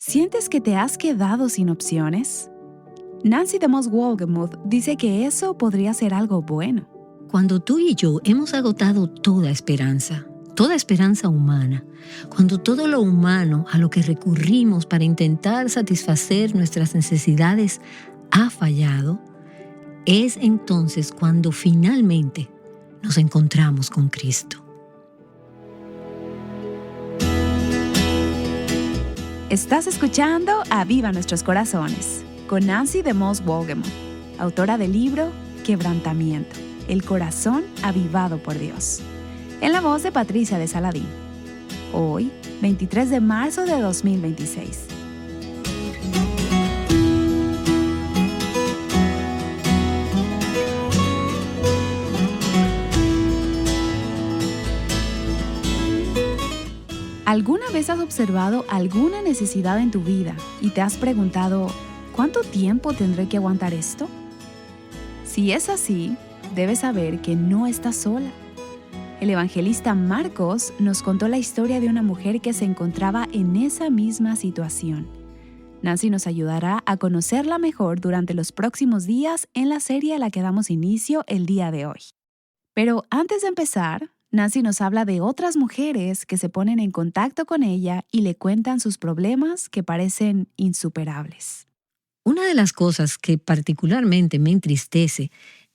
¿Sientes que te has quedado sin opciones? Nancy DeMoss Wolgemuth dice que eso podría ser algo bueno. Cuando tú y yo hemos agotado toda esperanza humana, cuando todo lo humano a lo que recurrimos para intentar satisfacer nuestras necesidades ha fallado, es entonces cuando finalmente nos encontramos con Cristo. Estás escuchando Aviva Nuestros Corazones con Nancy DeMoss Wolgemuth, autora del libro Quebrantamiento, el corazón avivado por Dios, en la voz de Patricia de Saladín. Hoy, 23 de marzo de 2026. ¿Alguna vez has observado alguna necesidad en tu vida y te has preguntado, ¿cuánto tiempo tendré que aguantar esto? Si es así, debes saber que no estás sola. El evangelista Marcos nos contó la historia de una mujer que se encontraba en esa misma situación. Nancy nos ayudará a conocerla mejor durante los próximos días en la serie a la que damos inicio el día de hoy. Pero antes de empezar, Nancy nos habla de otras mujeres que se ponen en contacto con ella y le cuentan sus problemas que parecen insuperables. Una de las cosas que particularmente me entristece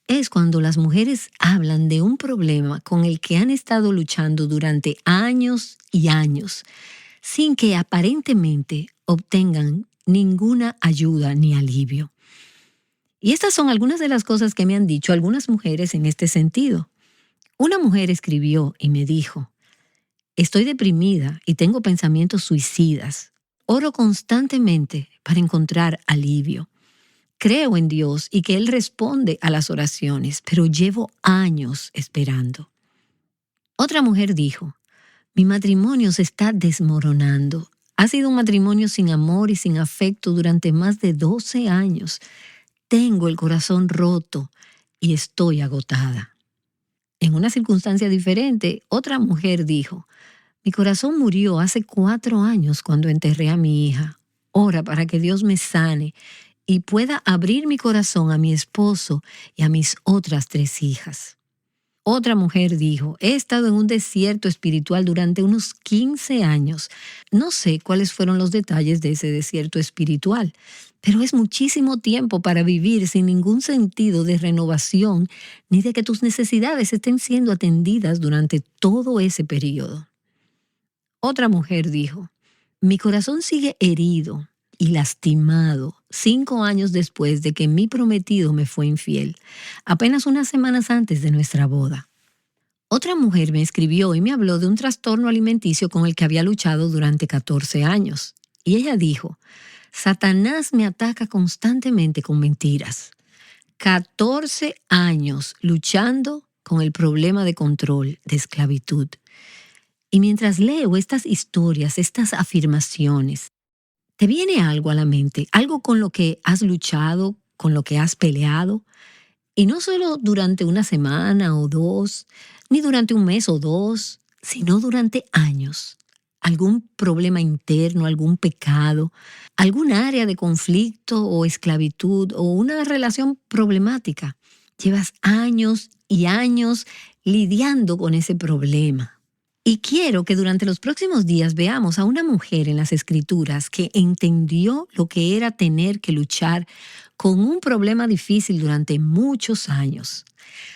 es cuando las mujeres hablan de un problema con el que han estado luchando durante años y años, sin que aparentemente obtengan ninguna ayuda ni alivio. Y estas son algunas de las cosas que me han dicho algunas mujeres en este sentido. Una mujer escribió y me dijo: estoy deprimida y tengo pensamientos suicidas. Oro constantemente para encontrar alivio. Creo en Dios y que Él responde a las oraciones, pero llevo años esperando. Otra mujer dijo: mi matrimonio se está desmoronando. Ha sido un matrimonio sin amor y sin afecto durante más de 12 años. Tengo el corazón roto y estoy agotada. En una circunstancia diferente, otra mujer dijo: mi corazón murió hace 4 años cuando enterré a mi hija. Ora para que Dios me sane y pueda abrir mi corazón a mi esposo y a mis otras 3 hijas. Otra mujer dijo: he estado en un desierto espiritual durante unos 15 años. No sé cuáles fueron los detalles de ese desierto espiritual, pero es muchísimo tiempo para vivir sin ningún sentido de renovación ni de que tus necesidades estén siendo atendidas durante todo ese periodo. Otra mujer dijo: mi corazón sigue herido y lastimado 5 años después de que mi prometido me fue infiel, apenas unas semanas antes de nuestra boda. Otra mujer me escribió y me habló de un trastorno alimenticio con el que había luchado durante 14 años. Y ella dijo: Satanás me ataca constantemente con mentiras. 14 años luchando con el problema de control, de esclavitud. Y mientras leo estas historias, estas afirmaciones, ¿te viene algo a la mente? Algo con lo que has luchado, con lo que has peleado. Y no solo durante una semana o 2, ni durante un mes o 2, sino durante años. Algún problema interno, algún pecado, algún área de conflicto o esclavitud o una relación problemática. Llevas años y años lidiando con ese problema. Y quiero que durante los próximos días veamos a una mujer en las Escrituras que entendió lo que era tener que luchar con un problema difícil durante muchos años.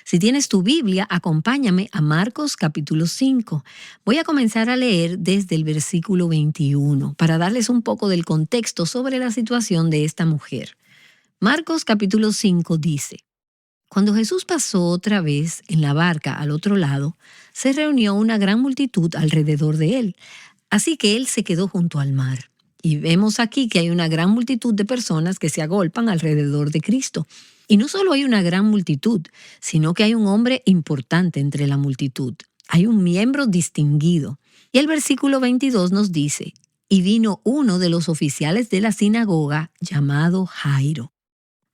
Si tienes tu Biblia, acompáñame a Marcos capítulo 5. Voy a comenzar a leer desde el versículo 21 para darles un poco del contexto sobre la situación de esta mujer. Marcos capítulo 5 dice: cuando Jesús pasó otra vez en la barca al otro lado, se reunió una gran multitud alrededor de él, así que él se quedó junto al mar. Y vemos aquí que hay una gran multitud de personas que se agolpan alrededor de Cristo. Y no solo hay una gran multitud, sino que hay un hombre importante entre la multitud. Hay un miembro distinguido. Y el versículo 22 nos dice: y vino uno de los oficiales de la sinagoga llamado Jairo.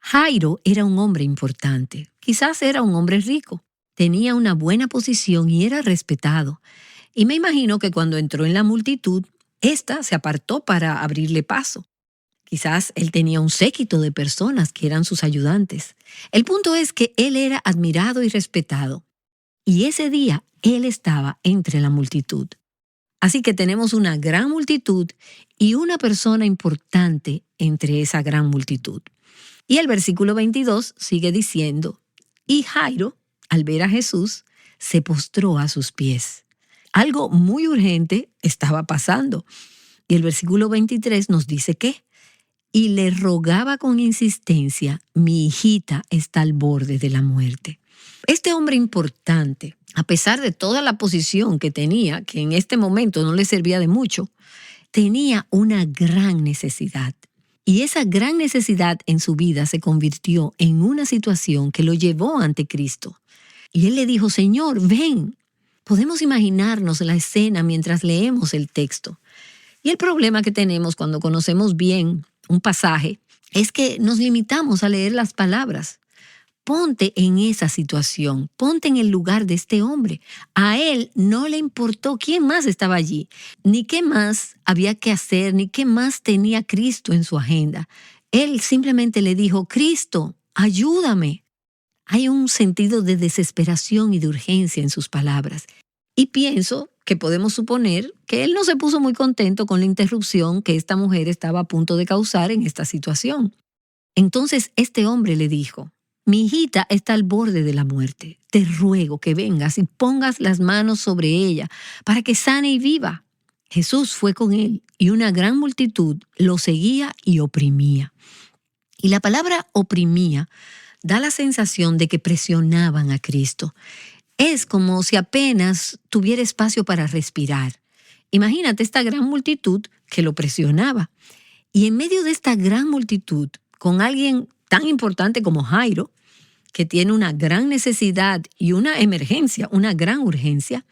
Jairo era un hombre importante, quizás era un hombre rico, tenía una buena posición y era respetado. Y me imagino que cuando entró en la multitud, Esta se apartó para abrirle paso. Quizás él tenía un séquito de personas que eran sus ayudantes. El punto es que él era admirado y respetado. Y ese día él estaba entre la multitud. Así que tenemos una gran multitud y una persona importante entre esa gran multitud. Y el versículo 22 sigue diciendo, y Jairo, al ver a Jesús, se postró a sus pies. Algo muy urgente estaba pasando. Y el versículo 23 nos dice que, y le rogaba con insistencia, mi hijita está al borde de la muerte. Este hombre importante, a pesar de toda la posición que tenía, que en este momento no le servía de mucho, tenía una gran necesidad. Y esa gran necesidad en su vida se convirtió en una situación que lo llevó ante Cristo. Y él le dijo, Señor, ven. Podemos imaginarnos la escena mientras leemos el texto. Y el problema que tenemos cuando conocemos bien un pasaje es que nos limitamos a leer las palabras. Ponte en esa situación, ponte en el lugar de este hombre. A él no le importó quién más estaba allí, ni qué más había que hacer, ni qué más tenía Cristo en su agenda. Él simplemente le dijo, Cristo, ayúdame. Hay un sentido de desesperación y de urgencia en sus palabras. Y pienso que podemos suponer que él no se puso muy contento con la interrupción que esta mujer estaba a punto de causar en esta situación. Entonces este hombre le dijo, mi hijita está al borde de la muerte. Te ruego que vengas y pongas las manos sobre ella para que sane y viva. Jesús fue con él y una gran multitud lo seguía y oprimía. Y la palabra oprimía da la sensación de que presionaban a Cristo. Es como si apenas tuviera espacio para respirar. Imagínate esta gran multitud que lo presionaba. Y en medio de esta gran multitud, con alguien tan importante como Jairo, que tiene una gran necesidad y una emergencia, una gran urgencia,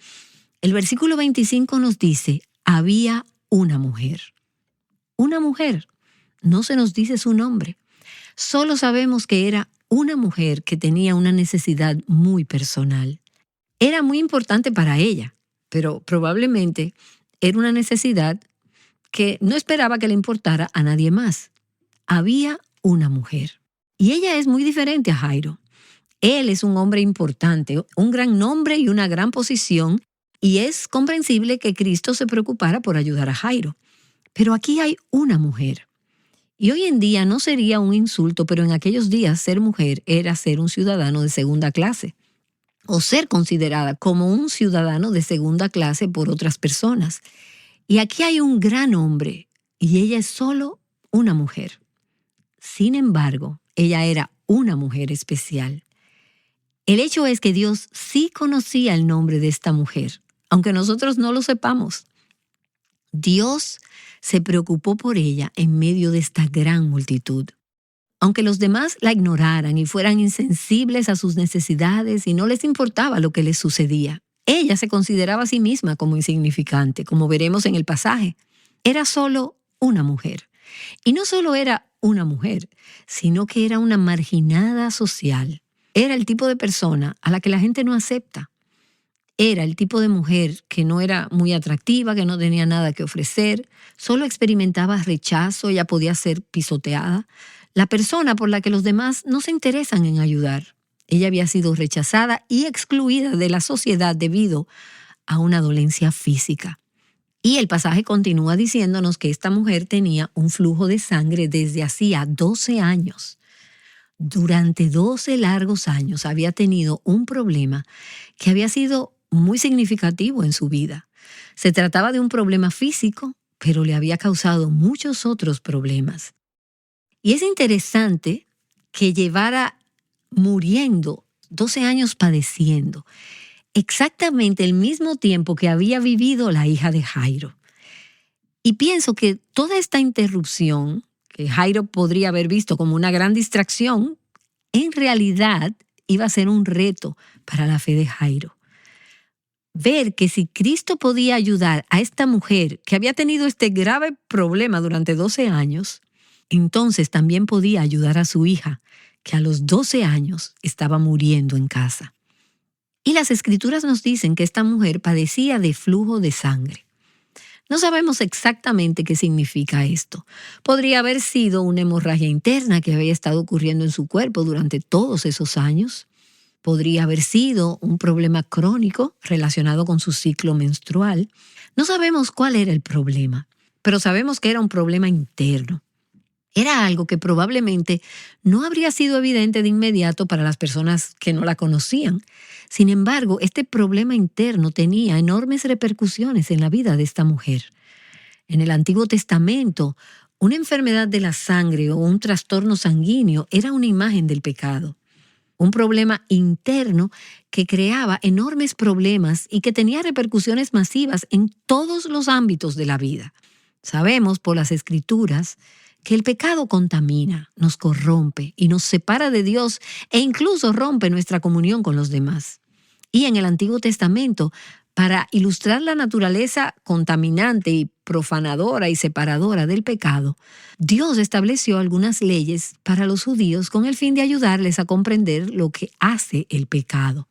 el versículo 25 nos dice, había una mujer. Una mujer. No se nos dice su nombre. Solo sabemos que era una mujer que tenía una necesidad muy personal. Era muy importante para ella, pero probablemente era una necesidad que no esperaba que le importara a nadie más. Había una mujer. Y ella es muy diferente a Jairo. Él es un hombre importante, un gran nombre y una gran posición, y es comprensible que Cristo se preocupara por ayudar a Jairo. Pero aquí hay una mujer. Y hoy en día no sería un insulto, pero en aquellos días ser mujer era ser un ciudadano de segunda clase, o ser considerada como un ciudadano de segunda clase por otras personas. Y aquí hay un gran hombre, y ella es solo una mujer. Sin embargo, ella era una mujer especial. El hecho es que Dios sí conocía el nombre de esta mujer, aunque nosotros no lo sepamos. Dios se preocupó por ella en medio de esta gran multitud. Aunque los demás la ignoraran y fueran insensibles a sus necesidades y no les importaba lo que les sucedía, ella se consideraba a sí misma como insignificante, como veremos en el pasaje. Era solo una mujer. Y no solo era una mujer, sino que era una marginada social. Era el tipo de persona a la que la gente no acepta. Era el tipo de mujer que no era muy atractiva, que no tenía nada que ofrecer, solo experimentaba rechazo, ella podía ser pisoteada. La persona por la que los demás no se interesan en ayudar. Ella había sido rechazada y excluida de la sociedad debido a una dolencia física. Y el pasaje continúa diciéndonos que esta mujer tenía un flujo de sangre desde hacía 12 años. Durante 12 largos años había tenido un problema que había sido muy significativo en su vida. Se trataba de un problema físico, pero le había causado muchos otros problemas. Y es interesante que llevara muriendo 12 años padeciendo, exactamente el mismo tiempo que había vivido la hija de Jairo. Y pienso que toda esta interrupción, que Jairo podría haber visto como una gran distracción, en realidad iba a ser un reto para la fe de Jairo. Ver que si Cristo podía ayudar a esta mujer que había tenido este grave problema durante 12 años, entonces también podía ayudar a su hija, que a los 12 años estaba muriendo en casa. Y las Escrituras nos dicen que esta mujer padecía de flujo de sangre. No sabemos exactamente qué significa esto. Podría haber sido una hemorragia interna que había estado ocurriendo en su cuerpo durante todos esos años. Podría haber sido un problema crónico relacionado con su ciclo menstrual. No sabemos cuál era el problema, pero sabemos que era un problema interno. Era algo que probablemente no habría sido evidente de inmediato para las personas que no la conocían. Sin embargo, este problema interno tenía enormes repercusiones en la vida de esta mujer. En el Antiguo Testamento, una enfermedad de la sangre o un trastorno sanguíneo era una imagen del pecado. Un problema interno que creaba enormes problemas y que tenía repercusiones masivas en todos los ámbitos de la vida. Sabemos por las Escrituras que el pecado contamina, nos corrompe y nos separa de Dios e incluso rompe nuestra comunión con los demás. Y en el Antiguo Testamento, para ilustrar la naturaleza contaminante y profanadora y separadora del pecado, Dios estableció algunas leyes para los judíos con el fin de ayudarles a comprender lo que hace el pecado.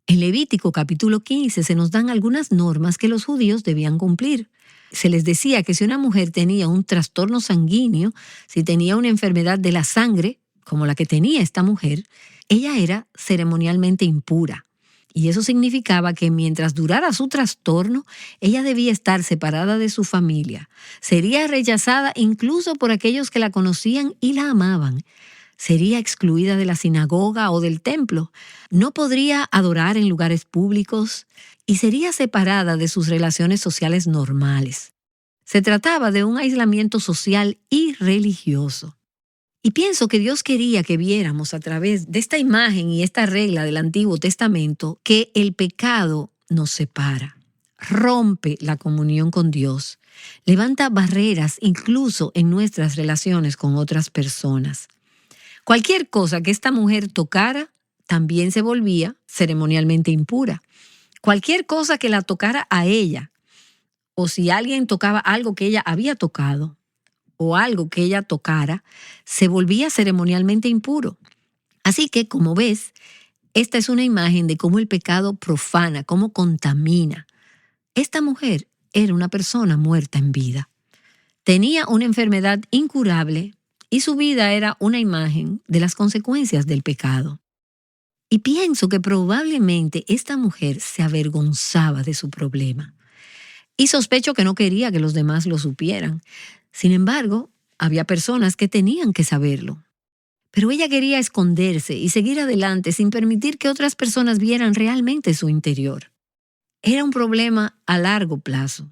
En Levítico capítulo 15 se nos dan algunas normas que los judíos debían cumplir. Se les decía que si una mujer tenía un trastorno sanguíneo, si tenía una enfermedad de la sangre, como la que tenía esta mujer, ella era ceremonialmente impura. Y eso significaba que mientras durara su trastorno, ella debía estar separada de su familia. Sería rechazada incluso por aquellos que la conocían y la amaban. Sería excluida de la sinagoga o del templo. No podría adorar en lugares públicos y sería separada de sus relaciones sociales normales. Se trataba de un aislamiento social y religioso. Y pienso que Dios quería que viéramos a través de esta imagen y esta regla del Antiguo Testamento que el pecado nos separa, rompe la comunión con Dios, levanta barreras incluso en nuestras relaciones con otras personas. Cualquier cosa que esta mujer tocara también se volvía ceremonialmente impura. Cualquier cosa que la tocara a ella, o si alguien tocaba algo que ella había tocado, o algo que ella tocara, se volvía ceremonialmente impuro. Así que, como ves, esta es una imagen de cómo el pecado profana, cómo contamina. Esta mujer era una persona muerta en vida. Tenía una enfermedad incurable y su vida era una imagen de las consecuencias del pecado. Y pienso que probablemente esta mujer se avergonzaba de su problema. Y sospecho que no quería que los demás lo supieran. Sin embargo, había personas que tenían que saberlo. Pero ella quería esconderse y seguir adelante sin permitir que otras personas vieran realmente su interior. Era un problema a largo plazo.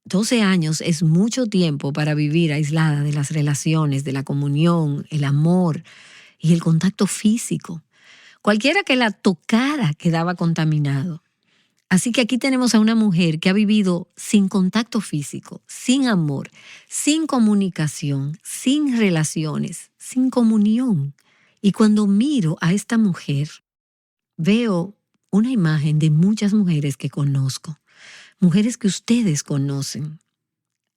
12 años es mucho tiempo para vivir aislada de las relaciones, de la comunión, el amor y el contacto físico. Cualquiera que la tocara quedaba contaminado. Así que aquí tenemos a una mujer que ha vivido sin contacto físico, sin amor, sin comunicación, sin relaciones, sin comunión. Y cuando miro a esta mujer, veo una imagen de muchas mujeres que conozco, mujeres que ustedes conocen.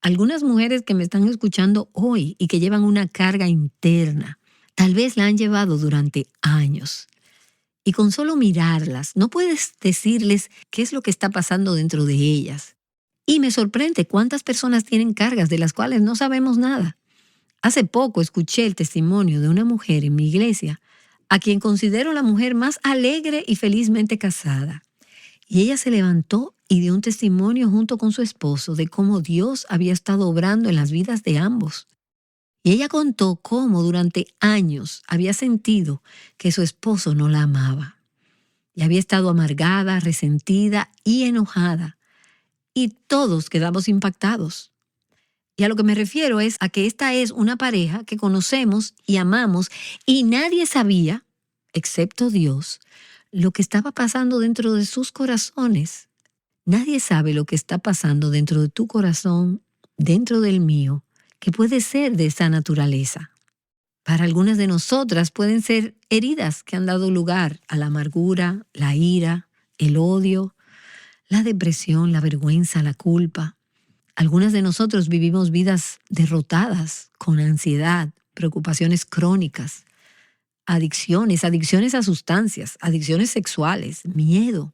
Algunas mujeres que me están escuchando hoy y que llevan una carga interna, tal vez la han llevado durante años. Y con solo mirarlas, no puedes decirles qué es lo que está pasando dentro de ellas. Y me sorprende cuántas personas tienen cargas de las cuales no sabemos nada. Hace poco escuché el testimonio de una mujer en mi iglesia, a quien considero la mujer más alegre y felizmente casada. Y ella se levantó y dio un testimonio junto con su esposo de cómo Dios había estado obrando en las vidas de ambos. Y ella contó cómo durante años había sentido que su esposo no la amaba. Y había estado amargada, resentida y enojada. Y todos quedamos impactados. Y a lo que me refiero es a que esta es una pareja que conocemos y amamos y nadie sabía, excepto Dios, lo que estaba pasando dentro de sus corazones. Nadie sabe lo que está pasando dentro de tu corazón, dentro del mío, que puede ser de esa naturaleza. Para algunas de nosotras pueden ser heridas que han dado lugar a la amargura, la ira, el odio, la depresión, la vergüenza, la culpa. Algunas de nosotros vivimos vidas derrotadas, con ansiedad, preocupaciones crónicas, adicciones a sustancias, adicciones sexuales, miedo.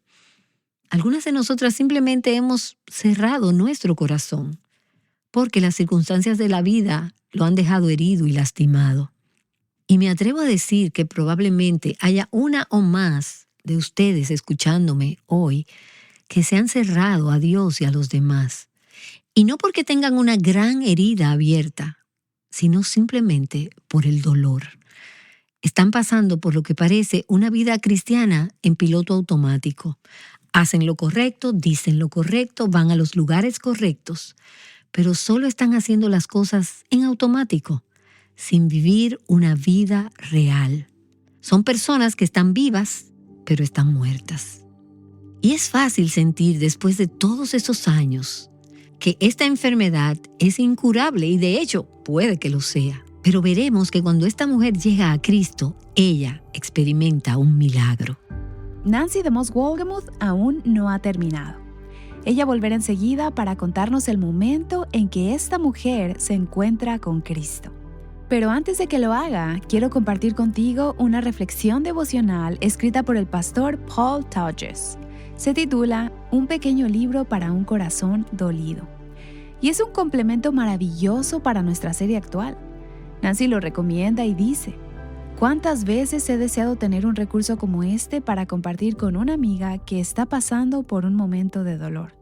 Algunas de nosotras simplemente hemos cerrado nuestro corazón. porque las circunstancias de la vida lo han dejado herido y lastimado. Y me atrevo a decir que probablemente haya una o más de ustedes escuchándome hoy que se han cerrado a Dios y a los demás. Y no porque tengan una gran herida abierta, sino simplemente por el dolor. Están pasando por lo que parece una vida cristiana en piloto automático. Hacen lo correcto, dicen lo correcto, van a los lugares correctos, pero solo están haciendo las cosas en automático, sin vivir una vida real. Son personas que están vivas, pero están muertas. Y es fácil sentir después de todos esos años que esta enfermedad es incurable y de hecho puede que lo sea. Pero veremos que cuando esta mujer llega a Cristo, ella experimenta un milagro. Nancy de Moss Wolgemuth aún no ha terminado. Ella volverá enseguida para contarnos el momento en que esta mujer se encuentra con Cristo. Pero antes de que lo haga, quiero compartir contigo una reflexión devocional escrita por el pastor Paul Todges. Se titula Un pequeño libro para un corazón dolido. Y es un complemento maravilloso para nuestra serie actual. Nancy lo recomienda y dice: ¿cuántas veces he deseado tener un recurso como este para compartir con una amiga que está pasando por un momento de dolor?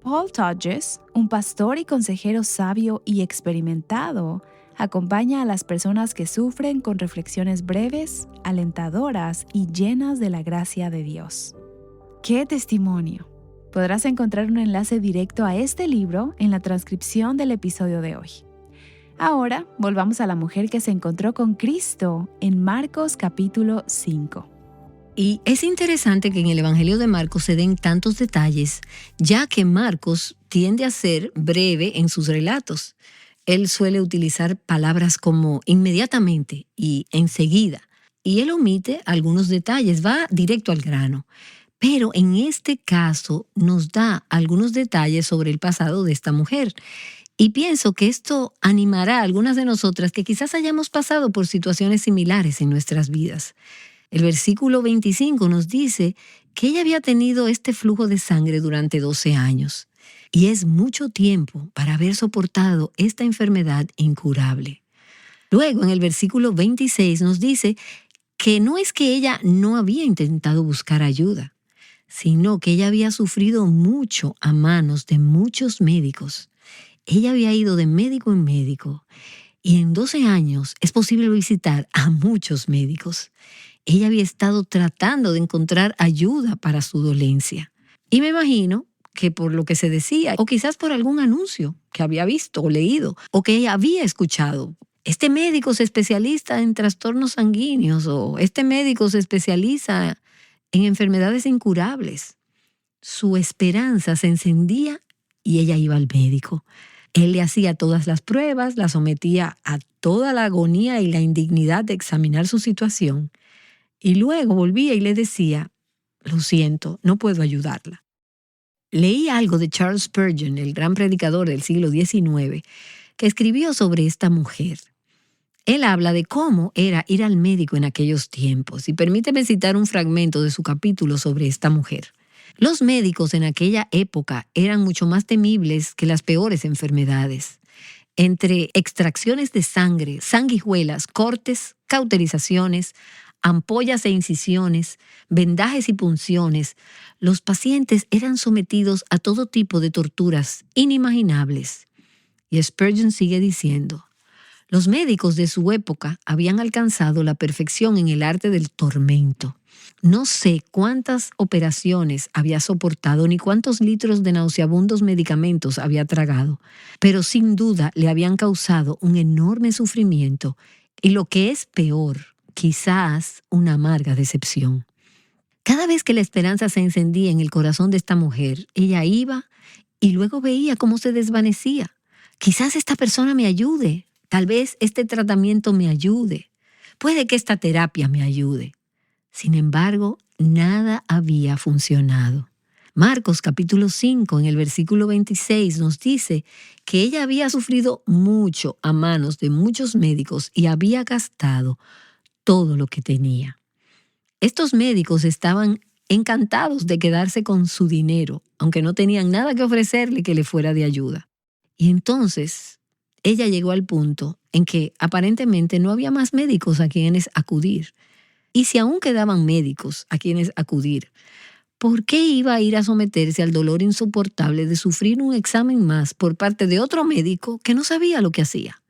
Paul Todges, un pastor y consejero sabio y experimentado, acompaña a las personas que sufren con reflexiones breves, alentadoras y llenas de la gracia de Dios. ¡Qué testimonio! Podrás encontrar un enlace directo a este libro en la transcripción del episodio de hoy. Ahora, volvamos a la mujer que se encontró con Cristo en Marcos capítulo 5. Y es interesante que en el Evangelio de Marcos se den tantos detalles, ya que Marcos tiende a ser breve en sus relatos. Él suele utilizar palabras como inmediatamente y enseguida, y él omite algunos detalles, va directo al grano. Pero en este caso nos da algunos detalles sobre el pasado de esta mujer. Y pienso que esto animará a algunas de nosotras que quizás hayamos pasado por situaciones similares en nuestras vidas. El versículo 25 nos dice que ella había tenido este flujo de sangre durante 12 años. Y es mucho tiempo para haber soportado esta enfermedad incurable. Luego, en el versículo 26 nos dice que no es que ella no había intentado buscar ayuda, sino que ella había sufrido mucho a manos de muchos médicos. Ella había ido de médico en médico y en 12 años es posible visitar a muchos médicos. Ella había estado tratando de encontrar ayuda para su dolencia. Y me imagino que por lo que se decía, o quizás por algún anuncio que había visto o leído, o que ella había escuchado. Este médico se especializa en trastornos sanguíneos, o este médico se especializa en enfermedades incurables. Su esperanza se encendía y ella iba al médico. Él le hacía todas las pruebas, la sometía a toda la agonía y la indignidad de examinar su situación. Y luego volvía y le decía: lo siento, no puedo ayudarla. Leí algo de Charles Spurgeon, el gran predicador del siglo XIX, que escribió sobre esta mujer. Él habla de cómo era ir al médico en aquellos tiempos, y permíteme citar un fragmento de su capítulo sobre esta mujer. Los médicos en aquella época eran mucho más temibles que las peores enfermedades. Entre extracciones de sangre, sanguijuelas, cortes, cauterizaciones, ampollas e incisiones, vendajes y punciones, los pacientes eran sometidos a todo tipo de torturas inimaginables. Y Spurgeon sigue diciendo: los médicos de su época habían alcanzado la perfección en el arte del tormento. No sé cuántas operaciones había soportado ni cuántos litros de nauseabundos medicamentos había tragado, pero sin duda le habían causado un enorme sufrimiento y, lo que es peor, quizás una amarga decepción. Cada vez que la esperanza se encendía en el corazón de esta mujer, ella iba y luego veía cómo se desvanecía. Quizás esta persona me ayude, tal vez este tratamiento me ayude, puede que esta terapia me ayude. Sin embargo, nada había funcionado. Marcos capítulo 5, en el versículo 26, nos dice que ella había sufrido mucho a manos de muchos médicos y había gastado todo lo que tenía. Estos médicos estaban encantados de quedarse con su dinero, aunque no tenían nada que ofrecerle que le fuera de ayuda. Y entonces ella llegó al punto en que aparentemente no había más médicos a quienes acudir. Y si aún quedaban médicos a quienes acudir, ¿por qué iba a ir a someterse al dolor insoportable de sufrir un examen más por parte de otro médico que no sabía lo que hacía?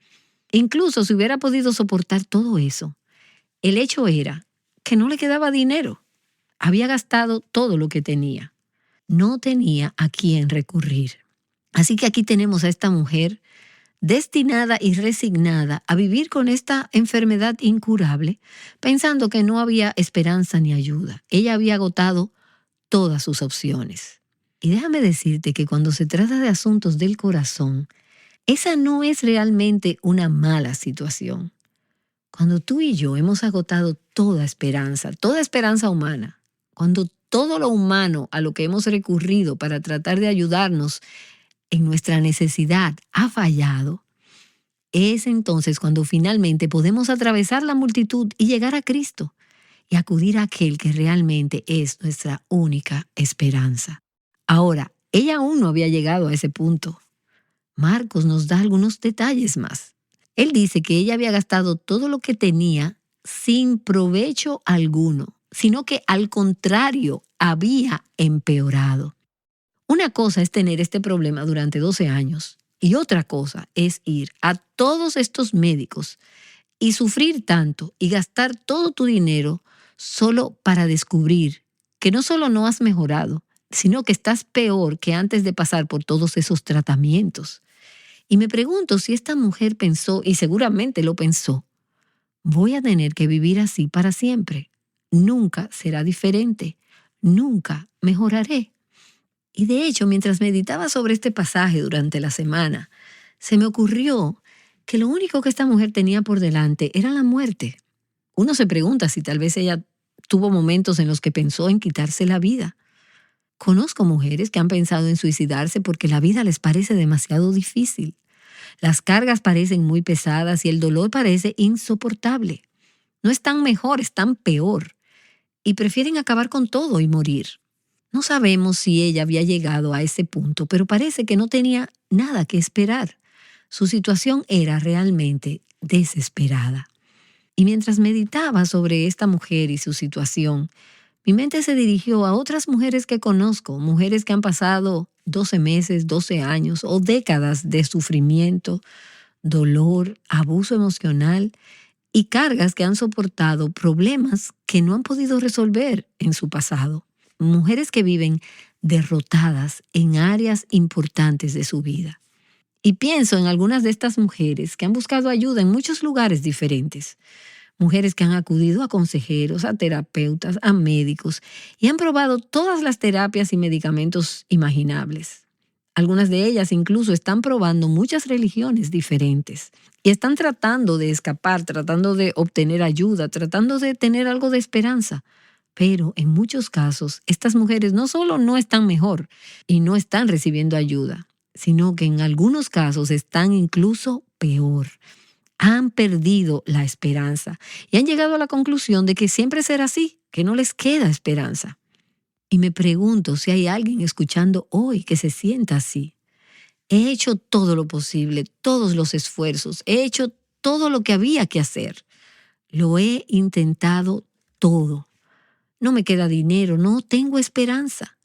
Incluso si hubiera podido soportar todo eso, el hecho era que no le quedaba dinero. Había gastado todo lo que tenía. No tenía a quién recurrir. Así que aquí tenemos a esta mujer destinada y resignada a vivir con esta enfermedad incurable, pensando que no había esperanza ni ayuda. Ella había agotado todas sus opciones. Y déjame decirte que cuando se trata de asuntos del corazón, esa no es realmente una mala situación. Cuando tú y yo hemos agotado toda esperanza humana, cuando todo lo humano a lo que hemos recurrido para tratar de ayudarnos en nuestra necesidad ha fallado, es entonces cuando finalmente podemos atravesar la multitud y llegar a Cristo y acudir a aquel que realmente es nuestra única esperanza. Ahora, ella aún no había llegado a ese punto. Marcos nos da algunos detalles más. Él dice que ella había gastado todo lo que tenía sin provecho alguno, sino que al contrario había empeorado. Una cosa es tener este problema durante 12 años y otra cosa es ir a todos estos médicos y sufrir tanto y gastar todo tu dinero solo para descubrir que no solo no has mejorado, sino que estás peor que antes de pasar por todos esos tratamientos. Y me pregunto si esta mujer pensó, y seguramente lo pensó, voy a tener que vivir así para siempre. Nunca será diferente. Nunca mejoraré. Y de hecho, mientras meditaba sobre este pasaje durante la semana, se me ocurrió que lo único que esta mujer tenía por delante era la muerte. Uno se pregunta si tal vez ella tuvo momentos en los que pensó en quitarse la vida. Conozco mujeres que han pensado en suicidarse porque la vida les parece demasiado difícil. Las cargas parecen muy pesadas y el dolor parece insoportable. No están mejor, están peor. Y prefieren acabar con todo y morir. No sabemos si ella había llegado a ese punto, pero parece que no tenía nada que esperar. Su situación era realmente desesperada. Y mientras meditaba sobre esta mujer y su situación, mi mente se dirigió a otras mujeres que conozco, mujeres que han pasado 12 meses, 12 años o décadas de sufrimiento, dolor, abuso emocional y cargas que han soportado problemas que no han podido resolver en su pasado. Mujeres que viven derrotadas en áreas importantes de su vida. Y pienso en algunas de estas mujeres que han buscado ayuda en muchos lugares diferentes. Mujeres que han acudido a consejeros, a terapeutas, a médicos y han probado todas las terapias y medicamentos imaginables. Algunas de ellas incluso están probando muchas religiones diferentes y están tratando de escapar, tratando de obtener ayuda, tratando de tener algo de esperanza. Pero en muchos casos, estas mujeres no solo no están mejor y no están recibiendo ayuda, sino que en algunos casos están incluso peor. Han perdido la esperanza y han llegado a la conclusión de que siempre será así, que no les queda esperanza. Y me pregunto si hay alguien escuchando hoy que se sienta así. He hecho todo lo posible, todos los esfuerzos, he hecho todo lo que había que hacer. Lo he intentado todo. No me queda dinero, no tengo esperanza.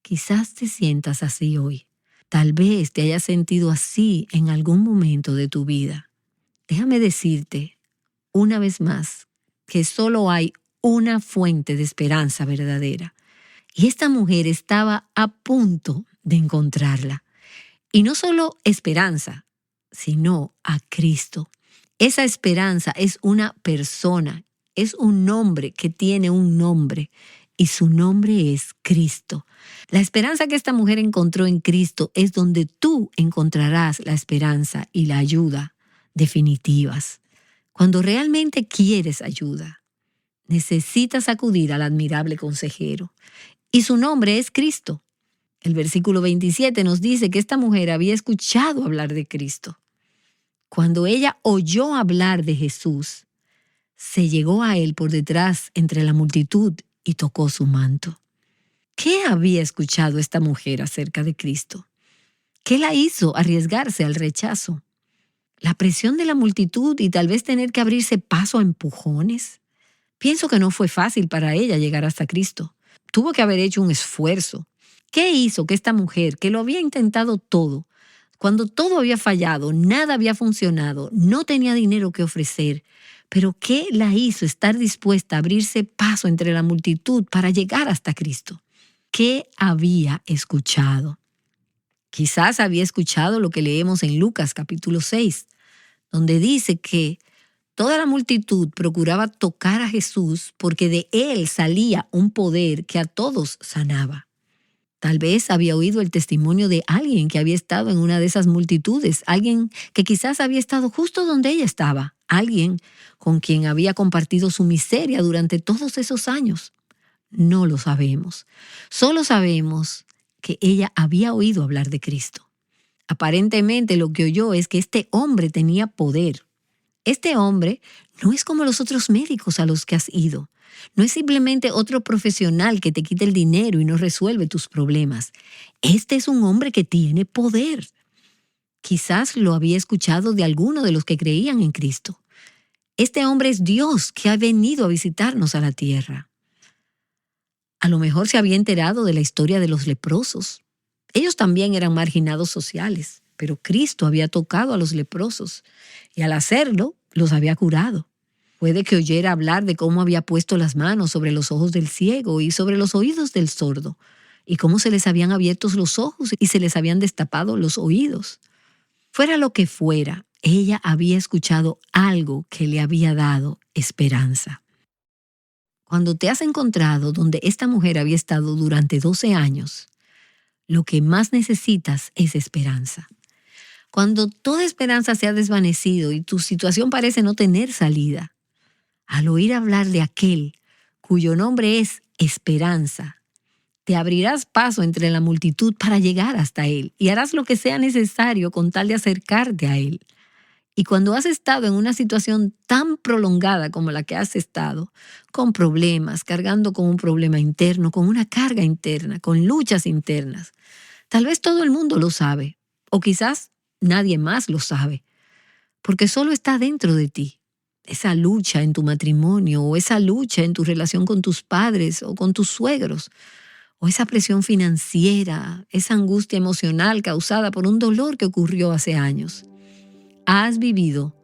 Quizás te sientas así hoy. Tal vez te hayas sentido así en algún momento de tu vida. Déjame decirte una vez más que solo hay una fuente de esperanza verdadera. Y esta mujer estaba a punto de encontrarla. Y no solo esperanza, sino a Cristo. Esa esperanza es una persona, es un nombre que tiene un nombre. Y su nombre es Cristo. La esperanza que esta mujer encontró en Cristo es donde tú encontrarás la esperanza y la ayuda definitivas. Cuando realmente quieres ayuda, necesitas acudir al admirable consejero. Y su nombre es Cristo. El versículo 27 nos dice que esta mujer había escuchado hablar de Cristo. Cuando ella oyó hablar de Jesús, se llegó a él por detrás entre la multitud y tocó su manto. ¿Qué había escuchado esta mujer acerca de Cristo? ¿Qué la hizo arriesgarse al rechazo? ¿La presión de la multitud y tal vez tener que abrirse paso a empujones? Pienso que no fue fácil para ella llegar hasta Cristo. Tuvo que haber hecho un esfuerzo. ¿Qué hizo que esta mujer, que lo había intentado todo, cuando todo había fallado, nada había funcionado, no tenía dinero que ofrecer, pero qué la hizo estar dispuesta a abrirse paso entre la multitud para llegar hasta Cristo? ¿Qué había escuchado? Quizás había escuchado lo que leemos en Lucas capítulo 6, donde dice que toda la multitud procuraba tocar a Jesús porque de él salía un poder que a todos sanaba. Tal vez había oído el testimonio de alguien que había estado en una de esas multitudes, alguien que quizás había estado justo donde ella estaba, alguien con quien había compartido su miseria durante todos esos años. No lo sabemos. Solo sabemos que ella había oído hablar de Cristo. Aparentemente lo que oyó es que este hombre tenía poder. Este hombre no es como los otros médicos a los que has ido. No es simplemente otro profesional que te quita el dinero y no resuelve tus problemas. Este es un hombre que tiene poder. Quizás lo había escuchado de alguno de los que creían en Cristo. Este hombre es Dios que ha venido a visitarnos a la tierra. A lo mejor se había enterado de la historia de los leprosos. Ellos también eran marginados sociales, pero Cristo había tocado a los leprosos y al hacerlo los había curado. Puede que oyera hablar de cómo había puesto las manos sobre los ojos del ciego y sobre los oídos del sordo, y cómo se les habían abierto los ojos y se les habían destapado los oídos. Fuera lo que fuera, ella había escuchado algo que le había dado esperanza. Cuando te has encontrado donde esta mujer había estado durante 12 años, lo que más necesitas es esperanza. Cuando toda esperanza se ha desvanecido y tu situación parece no tener salida, al oír hablar de aquel cuyo nombre es Esperanza, te abrirás paso entre la multitud para llegar hasta él y harás lo que sea necesario con tal de acercarte a él. Y cuando has estado en una situación tan prolongada como la que has estado, con problemas, cargando con un problema interno, con una carga interna, con luchas internas, tal vez todo el mundo lo sabe, o quizás nadie más lo sabe, porque solo está dentro de ti. Esa lucha en tu matrimonio, o esa lucha en tu relación con tus padres o con tus suegros, o esa presión financiera, esa angustia emocional causada por un dolor que ocurrió hace años. Has vivido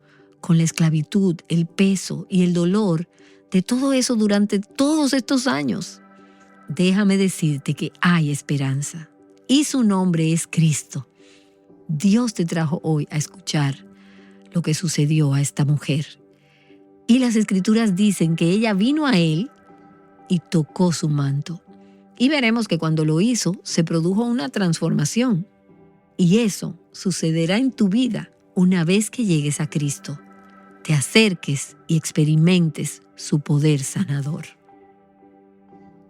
con la esclavitud, el peso y el dolor de todo eso durante todos estos años. Déjame decirte que hay esperanza y su nombre es Cristo. Dios te trajo hoy a escuchar lo que sucedió a esta mujer. Y las Escrituras dicen que ella vino a él y tocó su manto. Y veremos que cuando lo hizo, se produjo una transformación. Y eso sucederá en tu vida una vez que llegues a Cristo, te acerques y experimentes su poder sanador.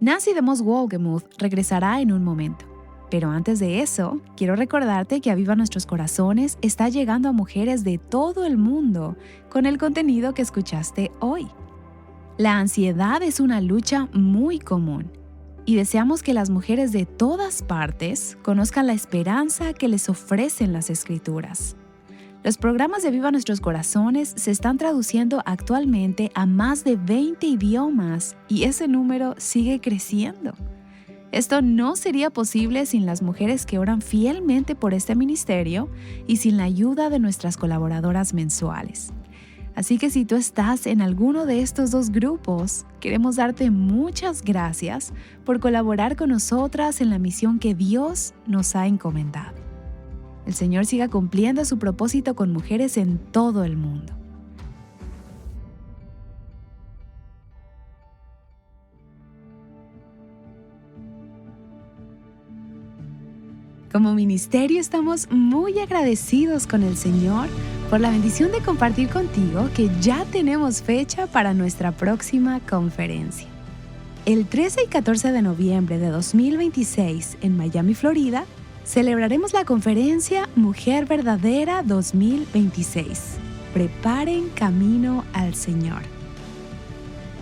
Nancy DeMoss Wolgemuth regresará en un momento. Pero antes de eso, quiero recordarte que Aviva Nuestros Corazones está llegando a mujeres de todo el mundo con el contenido que escuchaste hoy. La ansiedad es una lucha muy común y deseamos que las mujeres de todas partes conozcan la esperanza que les ofrecen las Escrituras. Los programas de Aviva Nuestros Corazones se están traduciendo actualmente a más de 20 idiomas y ese número sigue creciendo. Esto no sería posible sin las mujeres que oran fielmente por este ministerio y sin la ayuda de nuestras colaboradoras mensuales. Así que si tú estás en alguno de estos dos grupos, queremos darte muchas gracias por colaborar con nosotras en la misión que Dios nos ha encomendado. El Señor siga cumpliendo su propósito con mujeres en todo el mundo. Como ministerio estamos muy agradecidos con el Señor por la bendición de compartir contigo que ya tenemos fecha para nuestra próxima conferencia. El 13 y 14 de noviembre de 2026 en Miami, Florida, celebraremos la conferencia Mujer Verdadera 2026. Preparen camino al Señor.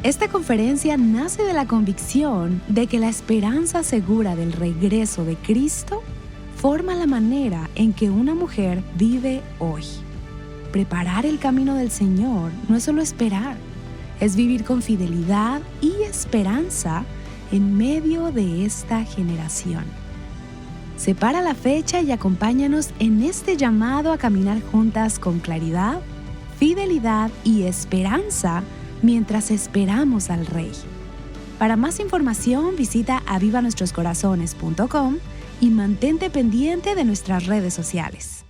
Esta conferencia nace de la convicción de que la esperanza segura del regreso de Cristo transforma la manera en que una mujer vive hoy. Preparar el camino del Señor no es solo esperar, es vivir con fidelidad y esperanza en medio de esta generación. Separa la fecha y acompáñanos en este llamado a caminar juntas con claridad, fidelidad y esperanza mientras esperamos al Rey. Para más información visita avivanuestroscorazones.com y mantente pendiente de nuestras redes sociales.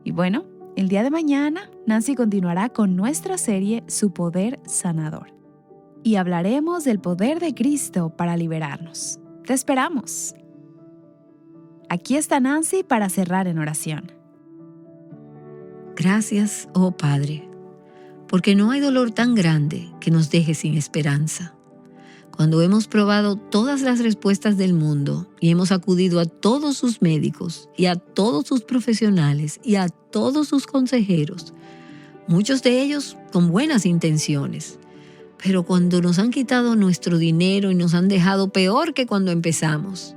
Y bueno, el día de mañana Nancy continuará con nuestra serie Su Poder Sanador. Y hablaremos del poder de Cristo para liberarnos. ¡Te esperamos! Aquí está Nancy para cerrar en oración. Gracias, oh Padre, porque no hay dolor tan grande que nos deje sin esperanza. Cuando hemos probado todas las respuestas del mundo y hemos acudido a todos sus médicos y a todos sus profesionales y a todos sus consejeros, muchos de ellos con buenas intenciones, pero cuando nos han quitado nuestro dinero y nos han dejado peor que cuando empezamos,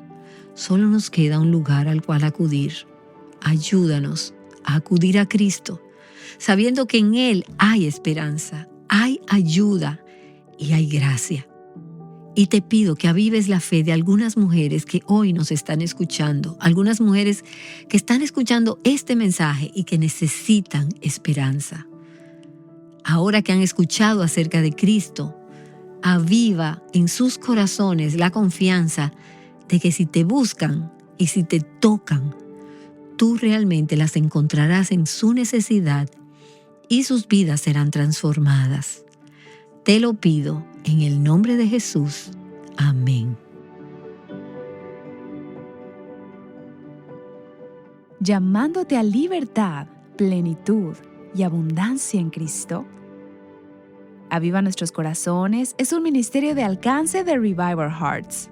solo nos queda un lugar al cual acudir. Ayúdanos a acudir a Cristo, sabiendo que en Él hay esperanza, hay ayuda y hay gracia. Y te pido que avives la fe de algunas mujeres que hoy nos están escuchando, algunas mujeres que están escuchando este mensaje y que necesitan esperanza. Ahora que han escuchado acerca de Cristo, aviva en sus corazones la confianza de que si te buscan y si te tocan, tú realmente las encontrarás en su necesidad y sus vidas serán transformadas. Te lo pido en el nombre de Jesús. Amén. Llamándote a libertad, plenitud y abundancia en Cristo. Aviva Nuestros Corazones es un ministerio de alcance de Revive Our Hearts.